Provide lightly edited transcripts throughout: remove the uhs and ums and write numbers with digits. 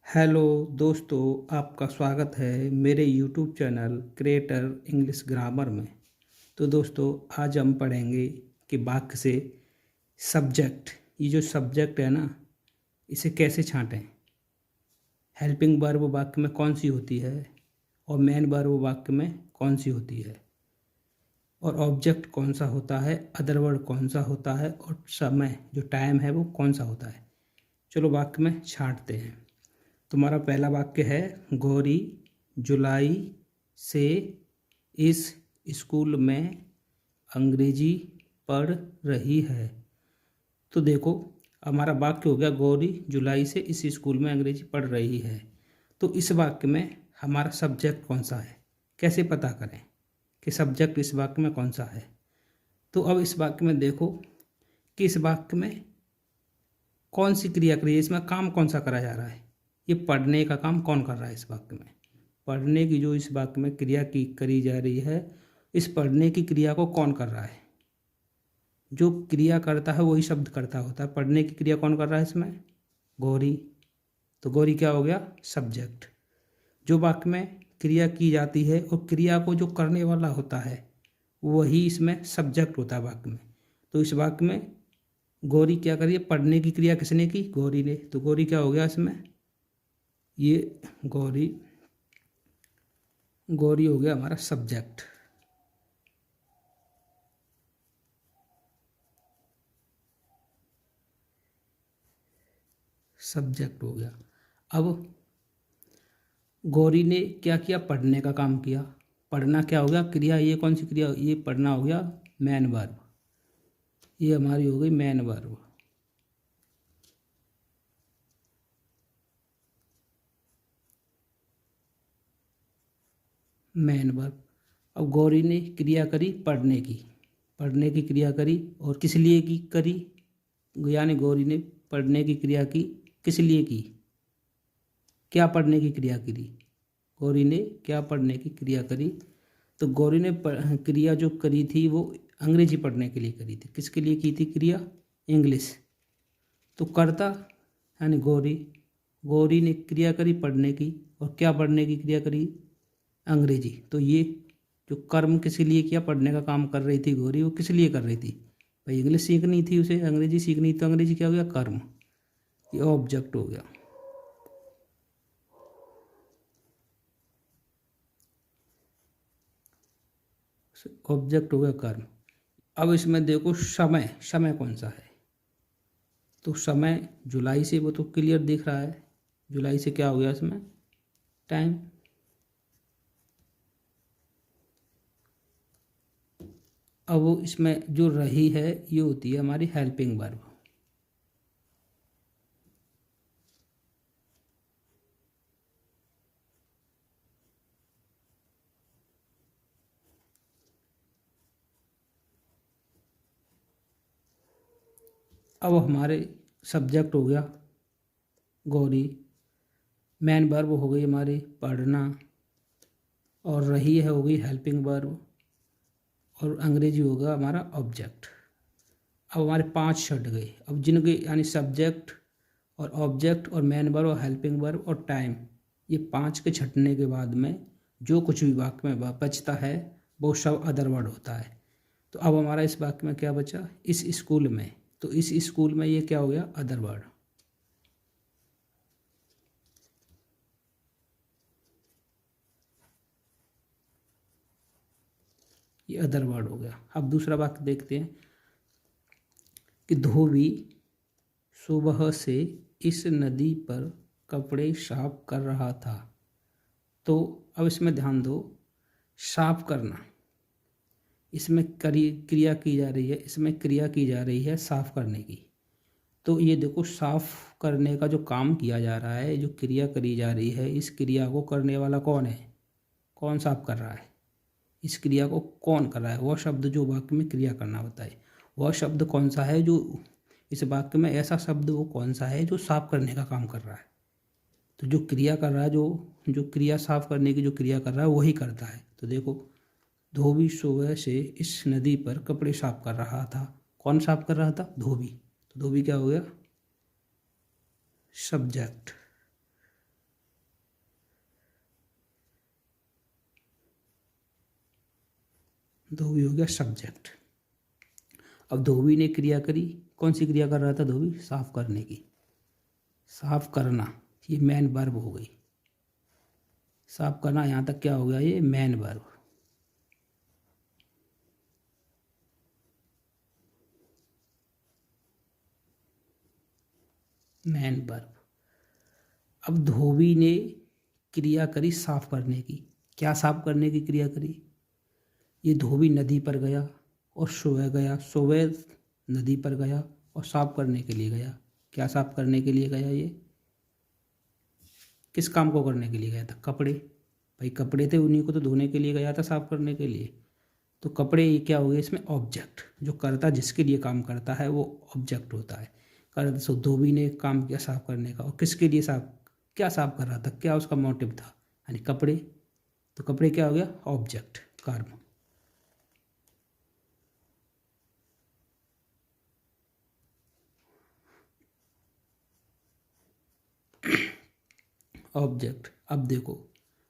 Hello दोस्तों, आपका स्वागत है मेरे YouTube channel creator English grammar में। तो दोस्तों, आज हम पढ़ेंगे कि वाक्य से सब्जेक्ट, ये जो सब्जेक्ट है ना, इसे कैसे छांटें। हेल्पिंग वर्ब वाक्य में कौन सी होती है और मेन वर्ब वाक्य में कौन सी होती है, और ऑब्जेक्ट कौन सा होता है, अदर वर्ड कौन सा होता है, और समय जो टाइम है वो कौन सा होता है। चलो वाक्य में छांटते हैं। तुम्हारा पहला वाक्य है, गौरी जुलाई से इस स्कूल में अंग्रेजी पढ़ रही है। तो देखो, हमारा वाक्य हो गया गौरी जुलाई से इस स्कूल में अंग्रेजी पढ़ रही है। तो इस वाक्य में हमारा सब्जेक्ट कौन सा है, कैसे पता करें कि सब्जेक्ट इस वाक्य में कौन सा है। तो अब इस वाक्य में देखो कि इस वाक्य में कौन सी क्रिया करी है, इसमें काम कौन सा करा जा रहा है। ये पढ़ने का काम कौन कर रहा है इस वाक्य में। पढ़ने की जो इस वाक्य में क्रिया की करी जा रही है, इस पढ़ने की क्रिया को कौन कर रहा है। जो क्रिया करता है वही शब्द करता होता है। पढ़ने की क्रिया कौन कर रहा है इसमें, गौरी। तो गौरी क्या हो गया, सब्जेक्ट। जो वाक्य में क्रिया की जाती है और क्रिया को जो करने वाला होता है वही इसमें सब्जेक्ट होता है वाक्य में। तो इस वाक्य में गौरी क्या करिए, पढ़ने की क्रिया किसने की, गौरी ने। तो गौरी क्या हो गया इसमें, ये गौरी गौरी हो गया हमारा सब्जेक्ट। सब्जेक्ट हो गया। अब गौरी ने क्या किया, पढ़ने का काम किया। पढ़ना क्या हो गया, क्रिया। ये कौन सी क्रिया, ये पढ़ना हो गया मेन वर्ब। ये हमारी हो गई मेन वर्ब। Main verb. अब गौरी ने क्रिया करी पढ़ने की, पढ़ने की क्रिया करी, और किस लिए की करी, यानी गौरी ने पढ़ने की क्रिया की किस लिए की, क्या पढ़ने की क्रिया करी, गौरी ने क्या पढ़ने की क्रिया करी। तो गौरी ने क्रिया जो करी थी वो अंग्रेजी पढ़ने के लिए करी थी। किसके लिए की थी क्रिया, इंग्लिश। तो कर्ता यानी गौरी, गौरी ने क्रिया करी पढ़ने की, और क्या पढ़ने की क्रिया करी, अंग्रेजी। तो ये जो कर्म किस लिए किया, पढ़ने का काम कर रही थी गौरी, वो किस लिए कर रही थी, भाई इंग्लिश सीखनी थी उसे, अंग्रेजी सीखनी। तो अंग्रेजी क्या हो गया, कर्म। ये ऑब्जेक्ट हो गया। ऑब्जेक्ट हो गया कर्म। अब इसमें देखो समय, समय कौन सा है। तो समय जुलाई से, वो तो क्लियर दिख रहा है। जुलाई से क्या हो गया इसमें, टाइम। अब वो इसमें जो रही है ये होती है हमारी हेल्पिंग वर्ब। अब हमारे सब्जेक्ट हो गया गौरी, मेन वर्ब हो गई हमारी पढ़ना, और रही है हो गई हेल्पिंग वर्ब, और अंग्रेजी होगा हमारा ऑब्जेक्ट। अब हमारे 5 छट गए। अब जिनके यानी सब्जेक्ट और ऑब्जेक्ट और मेन वर्ब और हेल्पिंग वर्ब और टाइम, ये 5 के छटने के बाद में जो कुछ भी वाक्य में बचता है वो सब अदर वर्ड होता है। तो अब हमारा इस वाक्य में क्या बचा, इस स्कूल में। तो इस स्कूल में ये क्या हो गया, अदर वर्ड। ये अदर वर्ड हो गया। अब दूसरा वाक्य देखते हैं कि धोबी सुबह से इस नदी पर कपड़े साफ कर रहा था। तो अब इसमें ध्यान दो, साफ करना, इसमें क्रिया की जा रही है, इसमें क्रिया की जा रही है साफ करने की। तो ये देखो, साफ करने का जो काम किया जा रहा है, जो क्रिया करी जा रही है, इस क्रिया को करने वाला कौन है, कौन साफ कर रहा है, इस क्रिया को कौन कर रहा है। वह शब्द जो वाक्य में क्रिया करना होता है, वह शब्द कौन सा है, जो इस वाक्य में ऐसा शब्द वो कौन सा है जो साफ करने का काम कर रहा है। तो जो क्रिया कर रहा है, जो जो क्रिया साफ करने की जो क्रिया कर रहा है वही करता है। तो देखो, धोबी सुबह से इस नदी पर कपड़े साफ कर रहा था। कौन साफ कर रहा था, धोबी। तो धोबी क्या हो गया, सब्जेक्ट। धोबी हो गया सब्जेक्ट। अब धोबी ने क्रिया करी, कौन सी क्रिया कर रहा था धोबी? साफ करने की। साफ करना ये मेन वर्ब हो गई। साफ करना यहाँ तक क्या हो गया? ये मेन वर्ब। Main verb. अब धोबी ने क्रिया करी साफ करने की। क्या साफ करने की क्रिया करी? ये धोबी नदी पर गया और सुबह गया, सुबह नदी पर गया और साफ करने के लिए गया। क्या साफ करने के लिए गया? ये किस काम को करने के लिए गया था? कपड़े। भाई कपड़े थे, उन्हीं को तो धोने के लिए गया था, साफ करने के लिए। तो कपड़े ये क्या हो गया इसमें? ऑब्जेक्ट। जो करता जिसके लिए काम करता है वो ऑब्जेक्ट होता है। कर सो धोबी ने काम किया साफ करने का, और किसके लिए साफ, क्या साफ कर रहा था, क्या उसका मोटिव था? यानी कपड़े। तो कपड़े क्या हो गया? ऑब्जेक्ट, कर्म। ऑब्जेक्ट। अब देखो,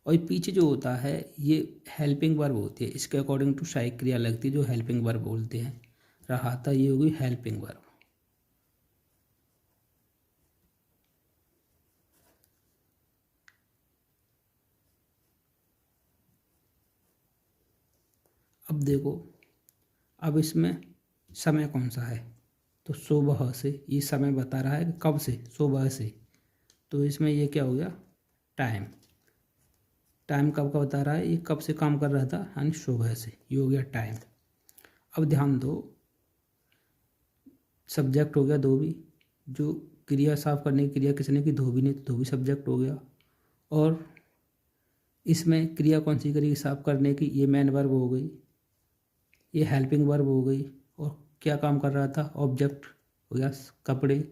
और ये पीछे जो होता है ये हेल्पिंग वर्ब होती है, इसके अकॉर्डिंग टू सहायक क्रिया लगती है जो हेल्पिंग वर्ब बोलते हैं। रहा था ये होगी हेल्पिंग वर्ब। अब देखो, अब इसमें समय कौन सा है? तो सुबह से, ये समय बता रहा है कि कब से? सुबह से। तो इसमें ये क्या हो गया? टाइम। टाइम कब का बता रहा है? ये कब से काम कर रहा था, यानी सुबह से। ये हो गया टाइम। अब ध्यान दो, सब्जेक्ट हो गया धोबी। जो क्रिया साफ करने की क्रिया किसने की? धोबी ने। धोबी सब्जेक्ट हो गया। और इसमें क्रिया कौन सी करेगी साफ करने की? ये मेन वर्ब हो गई, ये हेल्पिंग वर्ब हो गई। और क्या काम कर रहा था? ऑब्जेक्ट हो गया कपड़े।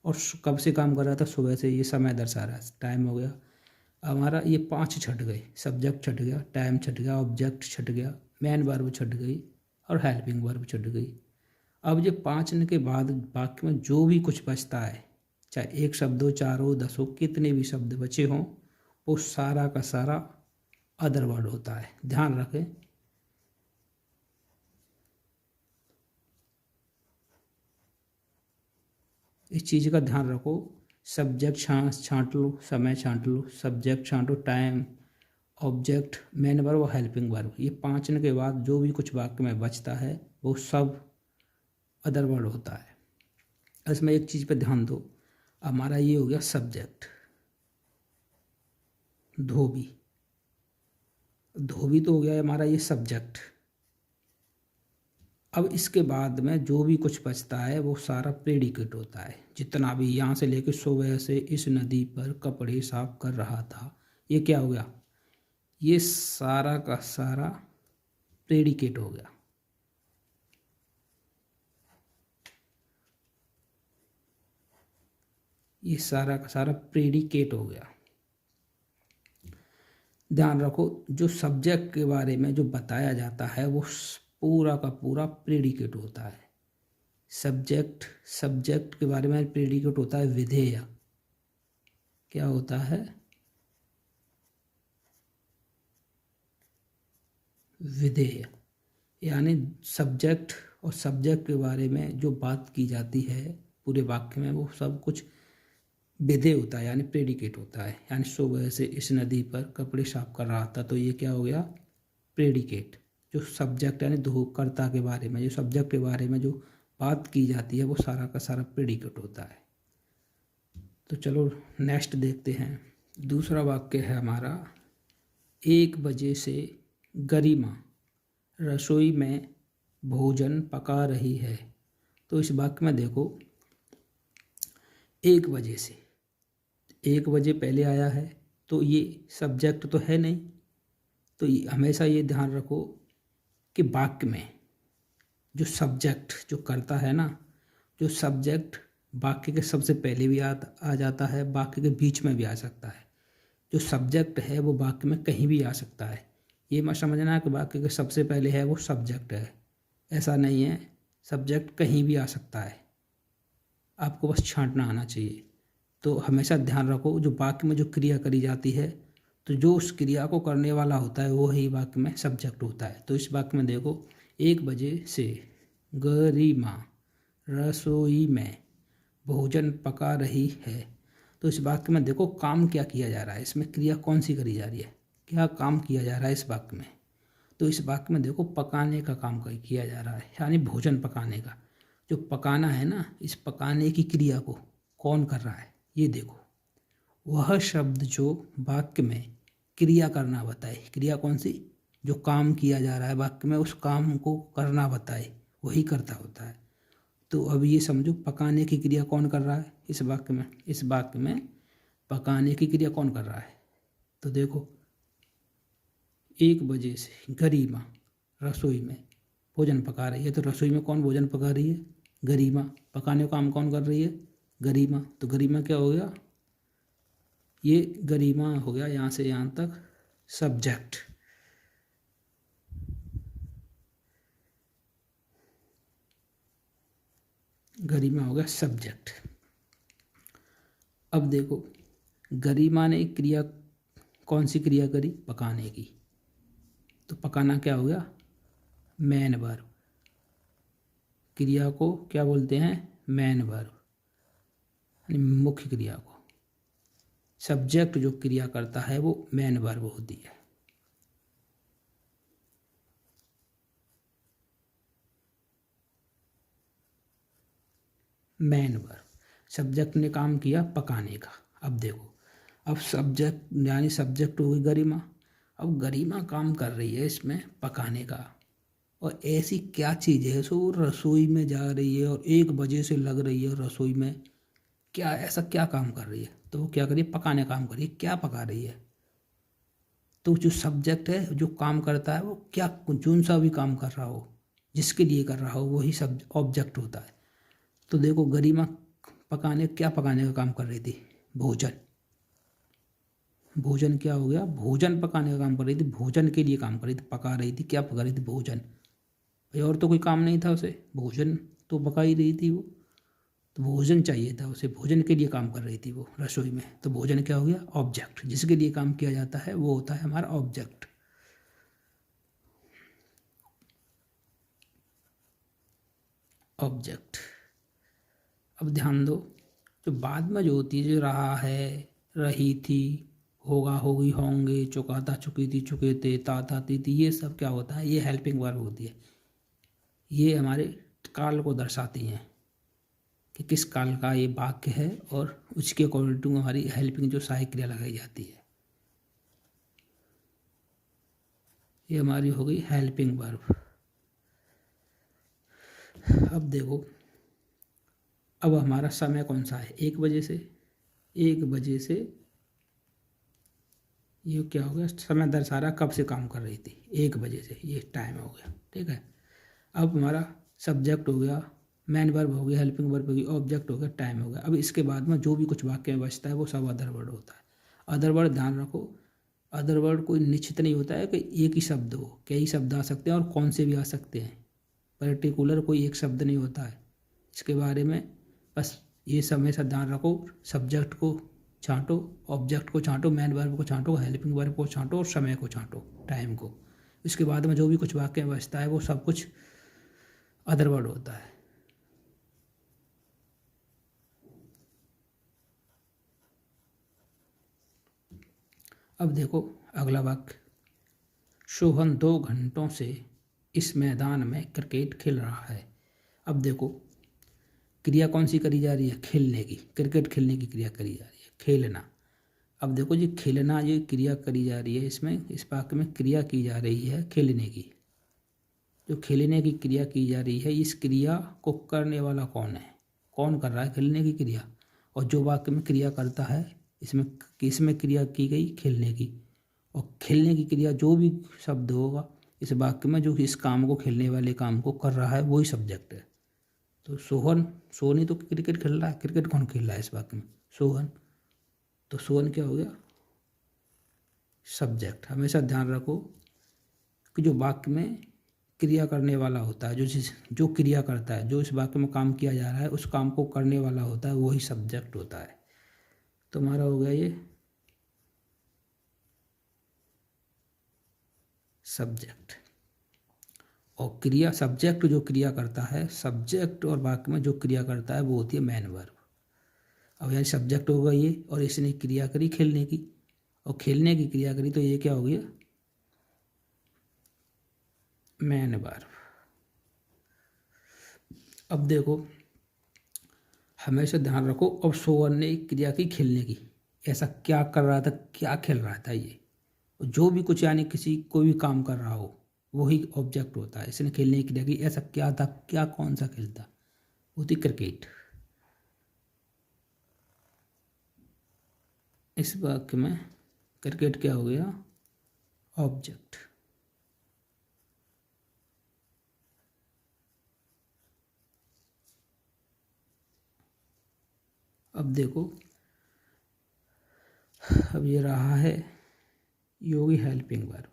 और कब से काम कर रहा था? सुबह से। ये समय दर्शा रहा है, टाइम हो गया हमारा। ये 5 छट गए, सब्जेक्ट छट गया, टाइम छट गया, ऑब्जेक्ट छट गया, मेन वर्ब छट गई और हेल्पिंग वर्ब छट गई। अब ये 5 के बाद वाक्य में जो भी कुछ बचता है, चाहे एक शब्द हो, 4 हो, 10 हो, कितने भी शब्द बचे हों, वो सारा का सारा अदर वर्ड होता है। ध्यान रखें। इस चीज़ का ध्यान रखो। सब्जेक्ट छांट लो, समय छांट लो, सब्जेक्ट छांटो, टाइम, ऑब्जेक्ट, मेन वर्ब और हेल्पिंग वर्ब। ये 5 के बाद जो भी कुछ वाक्य में बचता है वो सब अदर वर्ड होता है। इसमें एक चीज़ पे ध्यान दो, हमारा ये हो गया सब्जेक्ट धोबी। धोबी तो हो गया हमारा ये सब्जेक्ट। अब इसके बाद में जो भी कुछ बचता है वो सारा प्रेडिकेट होता है। जितना भी यहाँ से लेकर सुबह से इस नदी पर कपड़े साफ कर रहा था, ये क्या हो गया? ये सारा का सारा प्रेडिकेट हो गया। ये सारा का सारा प्रेडिकेट हो गया। ध्यान रखो, जो सब्जेक्ट के बारे में जो बताया जाता है वो पूरा का पूरा प्रेडिकेट होता है। सब्जेक्ट के बारे में प्रेडिकेट होता है विधेय। क्या होता है? विधेय। यानी सब्जेक्ट और सब्जेक्ट के बारे में जो बात की जाती है पूरे वाक्य में वो सब कुछ विधेय होता है, यानी प्रेडिकेट होता है। यानी सुबह से इस नदी पर कपड़े साफ कर रहा था, तो ये क्या हो गया? प्रेडिकेट। जो सब्जेक्ट यानी धोकर्ता के बारे में, जो सब्जेक्ट के बारे में जो बात की जाती है वो सारा का सारा प्रेडिकेट होता है। तो चलो नेक्स्ट देखते हैं। दूसरा वाक्य है हमारा, 1 बजे से गरिमा रसोई में भोजन पका रही है। तो इस वाक्य में देखो, 1 बजे से, 1 बजे पहले आया है तो ये सब्जेक्ट तो है नहीं। तो हमेशा ये ध्यान रखो कि वाक्य में जो सब्जेक्ट जो करता है ना, जो सब्जेक्ट वाक्य के सबसे पहले भी आ जाता है, वाक्य के बीच में भी आ सकता है। जो सब्जेक्ट है वो वाक्य में कहीं भी आ सकता है। ये मत समझना कि वाक्य के सबसे पहले है वो सब्जेक्ट है, ऐसा नहीं है। सब्जेक्ट कहीं भी आ सकता है, आपको बस छांटना आना चाहिए। तो हमेशा ध्यान रखो, जो वाक्य में जो क्रिया करी जाती है तो जो उस क्रिया को करने वाला होता है वो ही वाक्य में सब्जेक्ट होता है। तो इस वाक्य में देखो, 1 बजे से गरिमा रसोई में भोजन पका रही है। तो इस वाक्य में देखो काम क्या किया जा रहा है, इसमें क्रिया कौन सी करी जा रही है, क्या काम किया जा रहा है इस वाक्य में। तो इस वाक्य में देखो पकाने का काम किया जा रहा है, यानी भोजन पकाने का। जो पकाना है ना, इस पकाने की क्रिया को कौन कर रहा है, ये देखो। वह शब्द जो वाक्य में क्रिया करना बताए, क्रिया कौन सी, जो काम किया जा रहा है वाक्य में, उस काम को करना बताए, वही करता होता है। तो अब ये समझो पकाने की क्रिया कौन कर रहा है इस वाक्य में। इस वाक्य में पकाने की क्रिया कौन कर रहा है, तो देखो 1 बजे से गरिमा रसोई में भोजन पका रही है। तो रसोई में कौन भोजन पका रही है, गरिमा। पकाने का काम कौन कर रही है, गरिमा। तो गरिमा क्या हो गया, ये गरिमा हो गया यहाँ से यहाँ तक सब्जेक्ट। गरिमा हो गया सब्जेक्ट। अब देखो गरिमा ने क्रिया कौन सी क्रिया करी, पकाने की। तो पकाना क्या हो गया, मेन वर्ब। क्रिया को क्या बोलते हैं, मेन वर्ब, यानी मुख्य क्रिया को। सब्जेक्ट जो क्रिया करता है वो मेन वर्ब होती है। मेन वर्ब, सब्जेक्ट ने काम किया पकाने का। अब देखो, अब सब्जेक्ट यानी सब्जेक्ट हो गई गरिमा। अब गरिमा काम कर रही है इसमें पकाने का, और ऐसी क्या चीज़ है सो रसोई में जा रही है और 1 बजे से लग रही है रसोई में, क्या ऐसा क्या काम कर रही है, तो वो क्या कर रही है, पकाने काम कर रही है। क्या पका रही है, तो जो सब्जेक्ट है जो काम करता है वो क्या, कौन सा भी काम कर रहा हो, जिसके लिए कर रहा हो वही सब ऑब्जेक्ट होता है। तो देखो गरिमा क्या पकाने का काम कर रही थी, भोजन। भोजन क्या हो गया, भोजन पकाने का काम कर रही थी, भोजन के लिए काम कर रही थी, पका रही थी। क्या पका रही थी, भोजन। भाई और तो कोई काम नहीं था उसे, भोजन तो पका ही रही थी वो, तो भोजन चाहिए था उसे, भोजन के लिए काम कर रही थी वो रसोई में। तो भोजन क्या हो गया, ऑब्जेक्ट। जिसके लिए काम किया जाता है वो होता है हमारा ऑब्जेक्ट। ऑब्जेक्ट। अब ध्यान दो, जो बाद में जो होती है, जो रहा है, रही थी, होगा, होगी, होंगे, चुका था, चुकी थी, चुके थे, था, थी, ये सब क्या होता है, ये हेल्पिंग वर्ब होती है। ये हमारे काल को दर्शाती हैं कि किस काल का ये वाक्य है, और उसके अकॉर्डिंग टू हमारी हेल्पिंग जो सहायक क्रिया लगाई जाती है, ये हमारी हो गई हेल्पिंग वर्ब। अब देखो, अब हमारा समय कौन सा है, 1 बजे से। 1 बजे से ये क्या हो गया, समय दर्शा रहा कब से काम कर रही थी, 1 बजे से, ये टाइम हो गया। ठीक है, अब हमारा सब्जेक्ट हो गया, मेन वर्ब हो गया, हेल्पिंग वर्ब हो गई, ऑब्जेक्ट हो गया, टाइम हो गया। अब इसके बाद में जो भी कुछ वाक्य में बचता है वो सब अदर वर्ड होता है। अदर वर्ड ध्यान रखो, अदर वर्ड कोई निश्चित नहीं होता है कि एक ही शब्द हो, कई शब्द आ सकते हैं और कौन से भी आ सकते हैं। पर्टिकुलर कोई एक शब्द नहीं होता है इसके बारे में। बस ये हमेशा ध्यान रखो, सब्जेक्ट को छांटो, ऑब्जेक्ट को छांटो, मेन वर्ब को छांटो, हेल्पिंग वर्ब को छांटो और समय को छांटो, टाइम को। इसके बाद में जो भी कुछ वाक्य में बचता है वो सब कुछ अदर वर्ड होता है। अब देखो अगला वाक्य, सोहन 2 घंटों से इस मैदान में क्रिकेट खेल रहा है। अब देखो क्रिया कौन सी करी जा रही है, खेलने की, क्रिकेट खेलने की क्रिया करी जा रही है, खेलना। अब देखो जी खेलना, ये क्रिया करी जा रही है इसमें, इस वाक्य में क्रिया की जा रही है खेलने की। जो खेलने की क्रिया की जा रही है, इस क्रिया को करने वाला कौन है, कौन कर रहा है खेलने की क्रिया। और जो वाक्य में क्रिया करता है, इसमें क्रिया की गई खेलने की, और खेलने की क्रिया जो भी शब्द होगा इस वाक्य में जो इस काम को, खेलने वाले काम को कर रहा है, वही सब्जेक्ट है। तो सोहन ही तो क्रिकेट खेल रहा है, क्रिकेट कौन खेल रहा है इस वाक्य में, सोहन। तो सोहन क्या हो गया, सब्जेक्ट। हमेशा ध्यान रखो कि जो वाक्य में क्रिया करने वाला होता है, जो क्रिया करता है, जो इस वाक्य में काम किया जा रहा है, उस काम को करने वाला होता है, वही सब्जेक्ट होता है। तो हमारा हो गया ये सब्जेक्ट। और क्रिया, सब्जेक्ट जो क्रिया करता है, सब्जेक्ट और वाक्य में जो क्रिया करता है वो होती है मेन वर्ब। अब यानी सब्जेक्ट होगा ये, और इसने क्रिया करी खेलने की, और खेलने की क्रिया करी, तो ये क्या हो गया, मेन वर्ब। अब देखो, हमेशा ध्यान रखो, अब सोवन ने क्रिया की खेलने की, ऐसा क्या कर रहा था, क्या खेल रहा था ये, जो भी कुछ यानी किसी कोई भी काम कर रहा हो वही ऑब्जेक्ट होता है। इसने खेलने की क्रिया की, ऐसा क्या था, क्या कौन सा खेलता, वो थी क्रिकेट। इस वाक्य में क्रिकेट क्या हो गया, ऑब्जेक्ट। अब देखो, अब ये रहा है योगी हेल्पिंग वर्ब।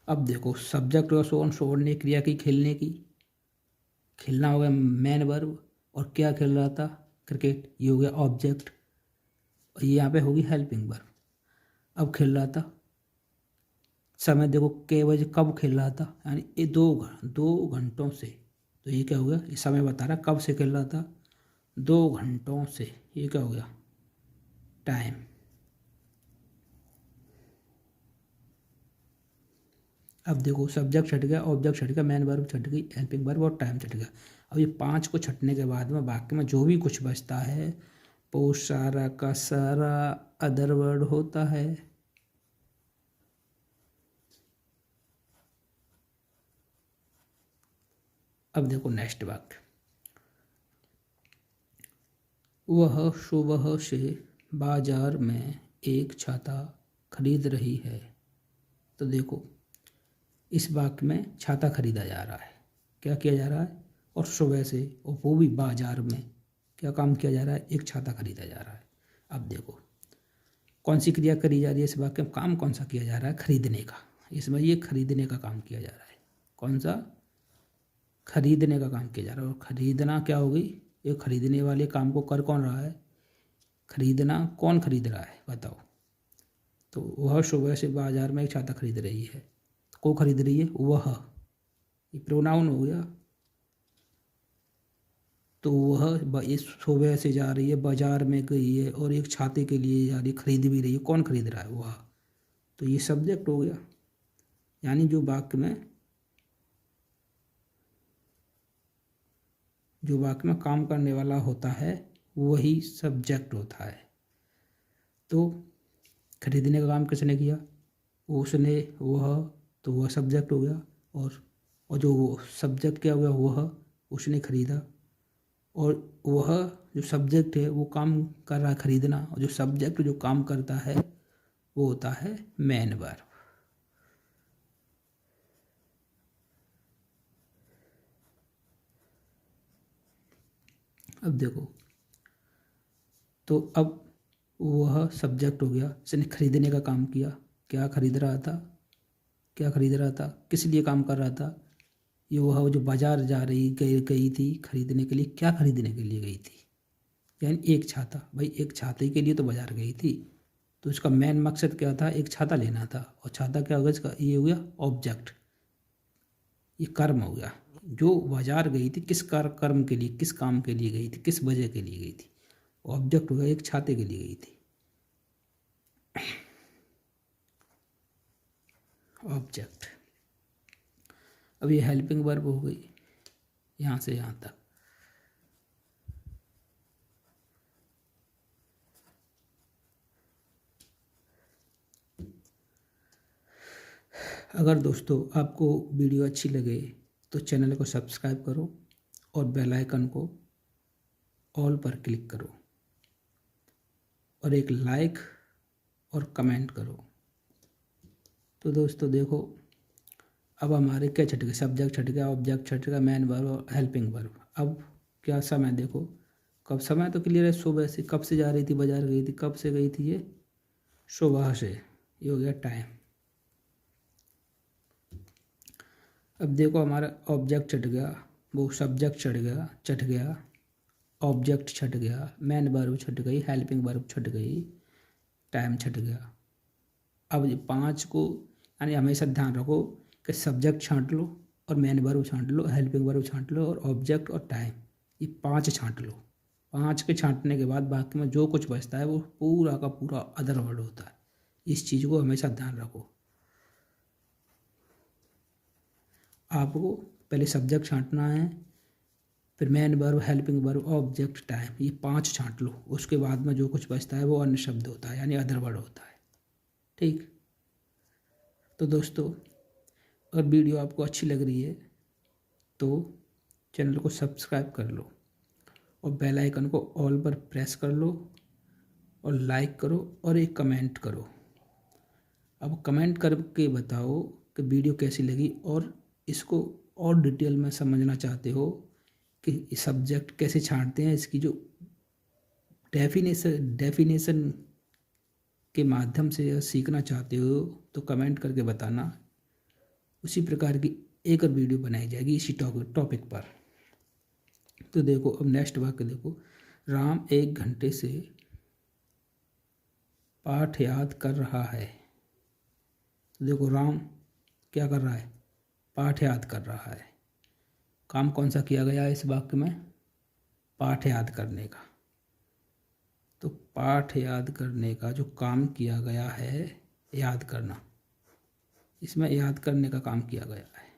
अब देखो, सब्जेक्ट और सोन, सोन ने क्रिया की खेलने की, खेलना हो गया मेन वर्ब, और क्या खेल रहा था, क्रिकेट, ये हो गया ऑब्जेक्ट, और ये यहाँ पे होगी हेल्पिंग वर्ब। अब खेल रहा था, समय देखो के बजे, कब खेल रहा था, यानी ये 2 घंटों से, तो ये क्या हो गया, ये समय बता रहा कब से खेल रहा था, 2 घंटों से, ये क्या हो गया, टाइम। अब देखो, सब्जेक्ट छट गया, ऑब्जेक्ट छट गया, मेन वर्ब छट गई, हेल्पिंग वर्ब और टाइम छट गया। अब ये 5 को छटने के बाद में वाक्य में जो भी कुछ बचता है वो सारा का सारा अदर वर्ड होता है। अब देखो नेक्स्ट वाक्य, वह सुबह से बाजार में एक छाता खरीद रही है। तो देखो, इस वाक्य में छाता खरीदा जा रहा है, क्या किया जा रहा है, और सुबह से, और वो भी बाजार में क्या काम किया जा रहा है, एक छाता खरीदा जा रहा है। अब देखो, कौन सी क्रिया करी जा रही है इस वाक्य में, काम कौन सा किया जा रहा है, खरीदने का। इसमें ये खरीदने का काम किया जा रहा है, कौन सा, खरीदने का काम किया जा रहा है। और खरीदना क्या होगी, ये खरीदने वाले काम को कर कौन रहा है, खरीदना कौन खरीद रहा है बताओ। तो वह सुबह से बाजार में एक छाता खरीद रही है, तो को खरीद रही है, वह, ये प्रोनाउन हो गया। तो वह इस सुबह से जा रही है, बाजार में गई है, और एक छाते के लिए जा रही है, खरीद भी रही है, कौन खरीद रहा है, वह। तो ये सब्जेक्ट हो गया, यानी जो वाक्य में काम करने वाला होता है वही सब्जेक्ट होता है। तो खरीदने का काम किसने किया, उसने, वह, तो वह सब्जेक्ट हो गया। और जो सब्जेक्ट क्या हुआ, वह, उसने खरीदा, और वह जो सब्जेक्ट है वो काम कर रहा है खरीदना, और जो सब्जेक्ट जो काम करता है वो होता है मेन वर्ब। अब देखो, तो अब वह सब्जेक्ट हो गया, इसने खरीदने का काम किया, क्या खरीद रहा था, क्या खरीद रहा था, किस लिए काम कर रहा था, ये वह जो बाजार जा रही गई थी खरीदने के लिए, क्या खरीदने के लिए गई थी, यानी एक छाता। भाई एक छाते के लिए तो बाजार गई थी, तो इसका मेन मकसद क्या था, एक छाता लेना था। और छाता क्या होगा इसका, ये हो गया ऑब्जेक्ट, ये कर्म हो गया। जो बाजार गई थी किस कर्म के लिए, किस काम के लिए गई थी, किस वजह के लिए गई थी, ऑब्जेक्ट हो गया, एक छाते के लिए गई थी, ऑब्जेक्ट। अब ये हेल्पिंग वर्ब हो गई यहाँ से यहाँ तक। अगर दोस्तों आपको वीडियो अच्छी लगे तो चैनल को सब्सक्राइब करो और बेल आइकन को ऑल पर क्लिक करो, और एक लाइक और कमेंट करो। तो दोस्तों देखो, अब हमारे क्या छट गए, सब्जेक्ट छट गया, ऑब्जेक्ट छट गया, मेन वर्ब और हेल्पिंग वर्ब। अब क्या समय देखो, कब समय तो क्लियर है, सुबह से। कब से जा रही थी, बाजार गई थी। कब से गई थी, ये सुबह से। ये हो गया टाइम। अब देखो हमारा ऑब्जेक्ट छट गया, वो सब्जेक्ट छट गया, ऑब्जेक्ट छट गया, मेन वर्ब छट गई, हेल्पिंग वर्ब छट गई, टाइम छट गया। अब ये 5 को यानी हमेशा ध्यान रखो कि सब्जेक्ट छांट लो और मेन वर्ब छांट लो, हेल्पिंग वर्ब छांट लो और ऑब्जेक्ट और टाइम, ये 5 छांट लो। 5 के छांटने के बाद बाकी में जो कुछ बचता है वो पूरा का पूरा अदर वर्ड होता है। इस चीज़ को हमेशा ध्यान रखो। आपको पहले सब्जेक्ट छांटना है, फिर main verb, helping verb, object, time, ये 5 छांट लो। उसके बाद में जो कुछ बचता है वो अन्य शब्द होता है, यानी अदर वर्ड होता है। ठीक। तो दोस्तों, अगर वीडियो आपको अच्छी लग रही है तो चैनल को सब्सक्राइब कर लो और बेल आइकन को ऑल पर प्रेस कर लो और लाइक करो और एक कमेंट करो। अब कमेंट करके बताओ कि वीडियो कैसी लगी और इसको और डिटेल में समझना चाहते हो कि सब्जेक्ट कैसे छांटते हैं, इसकी जो डेफिनेशन के माध्यम से सीखना चाहते हो तो कमेंट करके बताना। उसी प्रकार की एक और वीडियो बनाई जाएगी इसी टॉपिक पर। तो देखो, अब नेक्स्ट वाक्य देखो, राम 1 घंटे से पाठ याद कर रहा है। तो देखो, राम क्या कर रहा है, पाठ याद कर रहा है। काम कौन सा किया गया है इस वाक्य में, पाठ याद करने का। तो पाठ याद करने का जो काम किया गया है, याद करना, इसमें याद करने का काम किया गया है।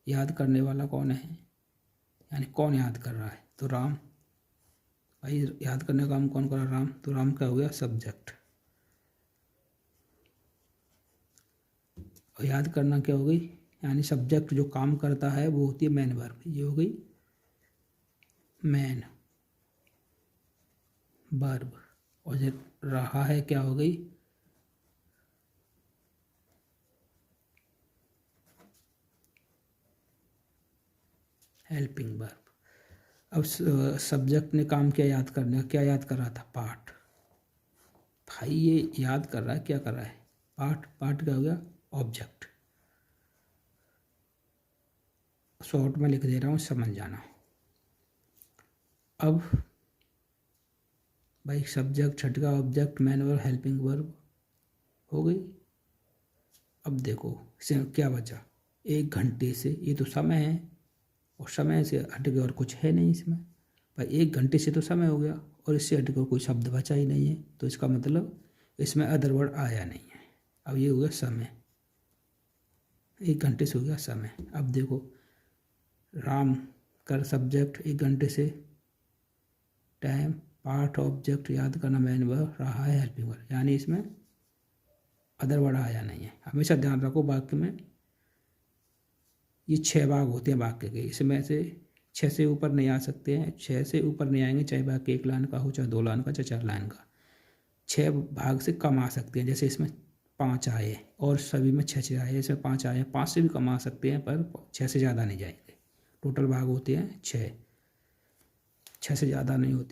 याद करने वाला कौन है, यानी कौन याद कर रहा है, तो राम। भाई याद करने का काम कौन कर रहा है, राम। तो राम क्या हो गया, सब्जेक्ट। और याद करना क्या हो गई, यानी सब्जेक्ट जो काम करता है वो होती है मेन वर्ब, ये हो गई मेन वर्ब। और जो रहा है क्या हो गई, हेल्पिंग वर्ब। अब सब्जेक्ट ने काम किया याद करने का, क्या याद कर रहा था, पाठ। भाई ये याद कर रहा है, क्या कर रहा है, पाठ। पाठ क्या हो गया, ऑब्जेक्ट। शॉर्ट में लिख दे रहा हूँ, समझ जाना। अब भाई सब्जेक्ट छट गया, object, main verb, helping verb हो गई। अब देखो क्या बचा, 1 घंटे से, ये तो समय है और समय से हट के और कुछ है नहीं इसमें। भाई 1 घंटे से तो समय हो गया और इससे हट कर कोई शब्द बचा ही नहीं है, तो इसका मतलब इसमें अदर वर्ड आया नहीं है। अब ये हो गया समय, 1 घंटे से हो गया समय। अब देखो, राम कर सब्जेक्ट, 1 घंटे से, टाइम, पाठ, ऑब्जेक्ट, याद करना, मेन वर्ब, रहा है हेल्पिंग वर्ब, यानी इसमें अदर वर्ड आया नहीं है। हमेशा ध्यान रखो, वाक्य में ये 6 भाग होते हैं वाक्य के, इसमें से 6 से ऊपर नहीं आ सकते हैं। 6 से ऊपर नहीं आएंगे, चाहे वाक्य 1 लाइन का हो, चाहे 2 लाइन का, चाहे 4 लाइन का। 6 भाग से कम आ सकते हैं, जैसे इसमें 5 आए और सभी में 6 आए, इसमें 5 आए, 5 से भी कम आ सकते हैं पर 6 से ज़्यादा नहीं जाएंगे। टोटल भाग होते हैं 6 से ज़्यादा नहीं होते।